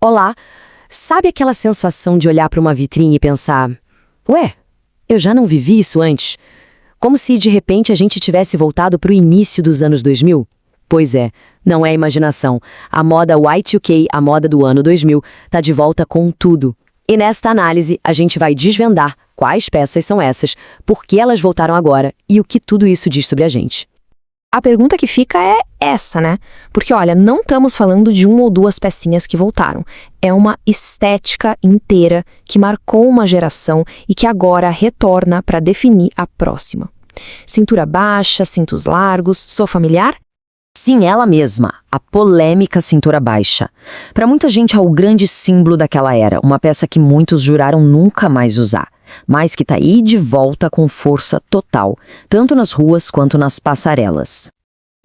Olá, sabe aquela sensação de olhar para uma vitrine e pensar: ué, eu já não vivi isso antes? Como se de repente a gente tivesse voltado para o início dos anos 2000? Pois é, não é imaginação. A moda Y2K, a moda do ano 2000, tá de volta com tudo. E nesta análise a gente vai desvendar quais peças são essas, por que elas voltaram agora e o que tudo isso diz sobre a gente. A pergunta que fica é essa, né? Porque, olha, não estamos falando de uma ou duas pecinhas que voltaram. É uma estética inteira que marcou uma geração e que agora retorna para definir a próxima. Cintura baixa, cintos largos, sou familiar? Sim, ela mesma, a polêmica cintura baixa. Para muita gente é o grande símbolo daquela era, uma peça que muitos juraram nunca mais usar, mas que tá aí de volta com força total, tanto nas ruas quanto nas passarelas.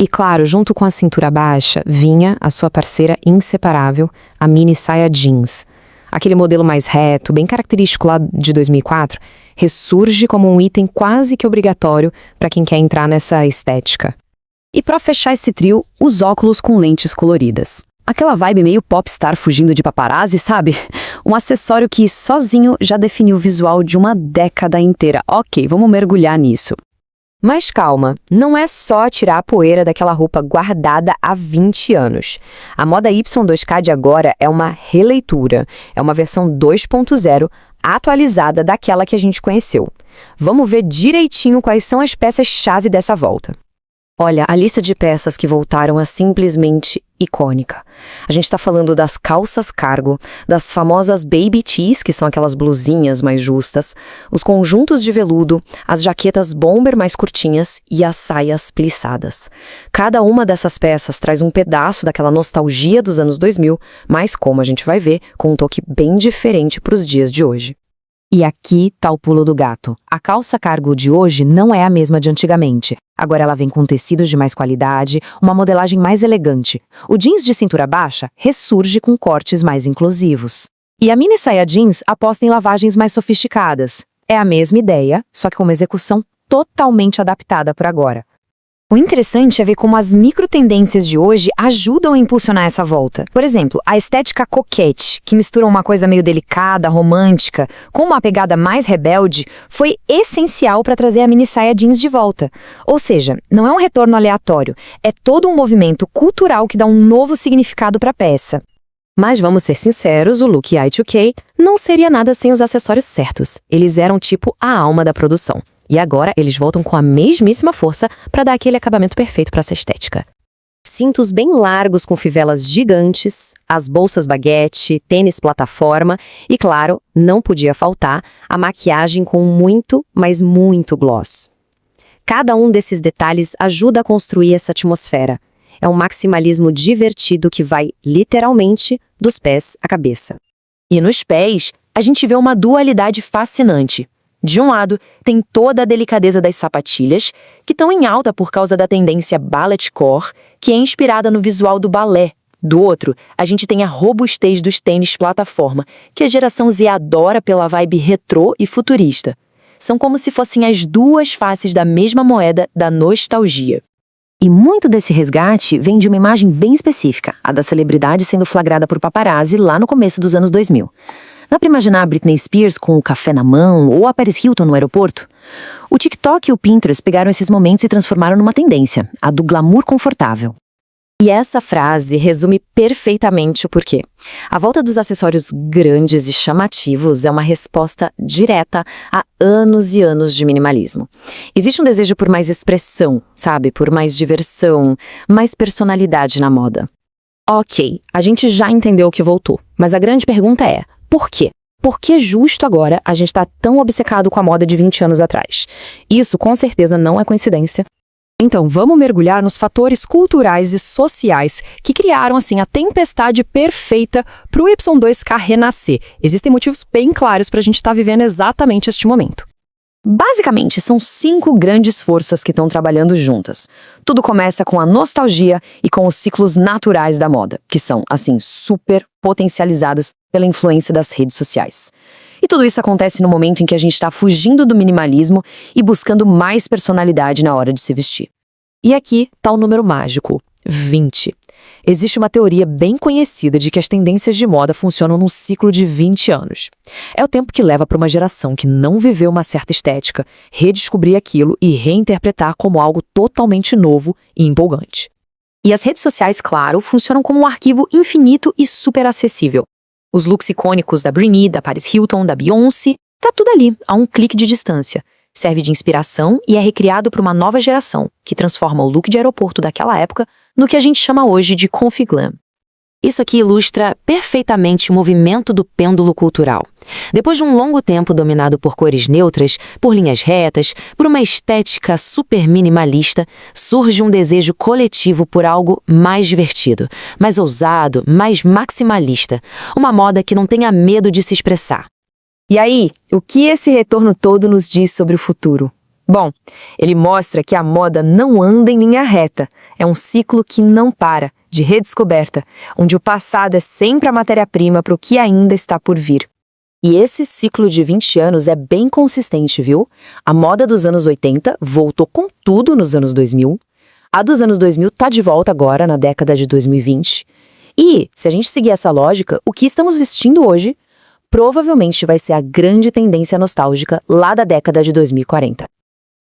E claro, junto com a cintura baixa, vinha a sua parceira inseparável, a mini saia jeans. Aquele modelo mais reto, bem característico lá de 2004, ressurge como um item quase que obrigatório para quem quer entrar nessa estética. E para fechar esse trio, os óculos com lentes coloridas. Aquela vibe meio popstar fugindo de paparazzi, sabe? Um acessório que sozinho já definiu o visual de uma década inteira. Ok, vamos mergulhar nisso. Mas calma, não é só tirar a poeira daquela roupa guardada há 20 anos. A moda Y2K de agora é uma releitura, é uma versão 2.0 atualizada daquela que a gente conheceu. Vamos ver direitinho quais são as peças-chave dessa volta. Olha, a lista de peças que voltaram é simplesmente icônica. A gente está falando das calças cargo, das famosas baby tees, que são aquelas blusinhas mais justas, os conjuntos de veludo, as jaquetas bomber mais curtinhas e as saias plissadas. Cada uma dessas peças traz um pedaço daquela nostalgia dos anos 2000, mas como a gente vai ver, com um toque bem diferente para os dias de hoje. E aqui tá o pulo do gato. A calça cargo de hoje não é a mesma de antigamente. Agora ela vem com tecidos de mais qualidade, uma modelagem mais elegante. O jeans de cintura baixa ressurge com cortes mais inclusivos. E a mini saia jeans aposta em lavagens mais sofisticadas. É a mesma ideia, só que com uma execução totalmente adaptada por agora. O interessante é ver como as microtendências de hoje ajudam a impulsionar essa volta. Por exemplo, a estética coquette, que mistura uma coisa meio delicada, romântica, com uma pegada mais rebelde, foi essencial para trazer a mini saia jeans de volta. Ou seja, não é um retorno aleatório, é todo um movimento cultural que dá um novo significado para a peça. Mas vamos ser sinceros, o look Y2K não seria nada sem os acessórios certos. Eles eram tipo a alma da produção. E agora eles voltam com a mesmíssima força para dar aquele acabamento perfeito para essa estética. Cintos bem largos com fivelas gigantes, as bolsas baguete, tênis plataforma e, claro, não podia faltar a maquiagem com muito, mas muito gloss. Cada um desses detalhes ajuda a construir essa atmosfera. É um maximalismo divertido que vai, literalmente, dos pés à cabeça. E nos pés, a gente vê uma dualidade fascinante. De um lado, tem toda a delicadeza das sapatilhas, que estão em alta por causa da tendência balletcore, que é inspirada no visual do balé. Do outro, a gente tem a robustez dos tênis plataforma, que a geração Z adora pela vibe retrô e futurista. São como se fossem as duas faces da mesma moeda da nostalgia. E muito desse resgate vem de uma imagem bem específica, a da celebridade sendo flagrada por paparazzi lá no começo dos anos 2000. Dá pra imaginar a Britney Spears com o café na mão ou a Paris Hilton no aeroporto? O TikTok e o Pinterest pegaram esses momentos e transformaram numa tendência, a do glamour confortável. E essa frase resume perfeitamente o porquê. A volta dos acessórios grandes e chamativos é uma resposta direta a anos e anos de minimalismo. Existe um desejo por mais expressão, sabe? Por mais diversão, mais personalidade na moda. Ok, a gente já entendeu o que voltou, mas a grande pergunta é: por quê? Por que justo agora a gente está tão obcecado com a moda de 20 anos atrás? Isso com certeza não é coincidência. Então vamos mergulhar nos fatores culturais e sociais que criaram assim a tempestade perfeita para o Y2K renascer. Existem motivos bem claros para a gente estar vivendo exatamente este momento. Basicamente, são 5 grandes forças que estão trabalhando juntas. Tudo começa com a nostalgia e com os ciclos naturais da moda, que são, assim, super potencializadas pela influência das redes sociais. E tudo isso acontece no momento em que a gente está fugindo do minimalismo e buscando mais personalidade na hora de se vestir. E aqui está o número mágico, 20. Existe uma teoria bem conhecida de que as tendências de moda funcionam num ciclo de 20 anos. É o tempo que leva para uma geração que não viveu uma certa estética redescobrir aquilo e reinterpretar como algo totalmente novo e empolgante. E as redes sociais, claro, funcionam como um arquivo infinito e super acessível. Os looks icônicos da Britney, da Paris Hilton, da Beyoncé, tá tudo ali, a um clique de distância. Serve de inspiração e é recriado por uma nova geração, que transforma o look de aeroporto daquela época no que a gente chama hoje de configlam. Isso aqui ilustra perfeitamente o movimento do pêndulo cultural. Depois de um longo tempo dominado por cores neutras, por linhas retas, por uma estética super minimalista, surge um desejo coletivo por algo mais divertido, mais ousado, mais maximalista. Uma moda que não tenha medo de se expressar. E aí, o que esse retorno todo nos diz sobre o futuro? Bom, ele mostra que a moda não anda em linha reta, é um ciclo que não para, de redescoberta, onde o passado é sempre a matéria-prima para o que ainda está por vir. E esse ciclo de 20 anos é bem consistente, viu? A moda dos anos 80 voltou com tudo nos anos 2000, a dos anos 2000 tá de volta agora, na década de 2020. E, se a gente seguir essa lógica, o que estamos vestindo hoje provavelmente vai ser a grande tendência nostálgica lá da década de 2040.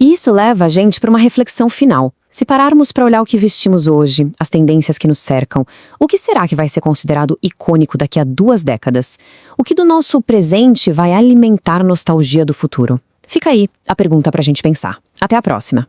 E isso leva a gente para uma reflexão final. Se pararmos para olhar o que vestimos hoje, as tendências que nos cercam, o que será que vai ser considerado icônico daqui a 2 décadas? O que do nosso presente vai alimentar a nostalgia do futuro? Fica aí a pergunta para a gente pensar. Até a próxima!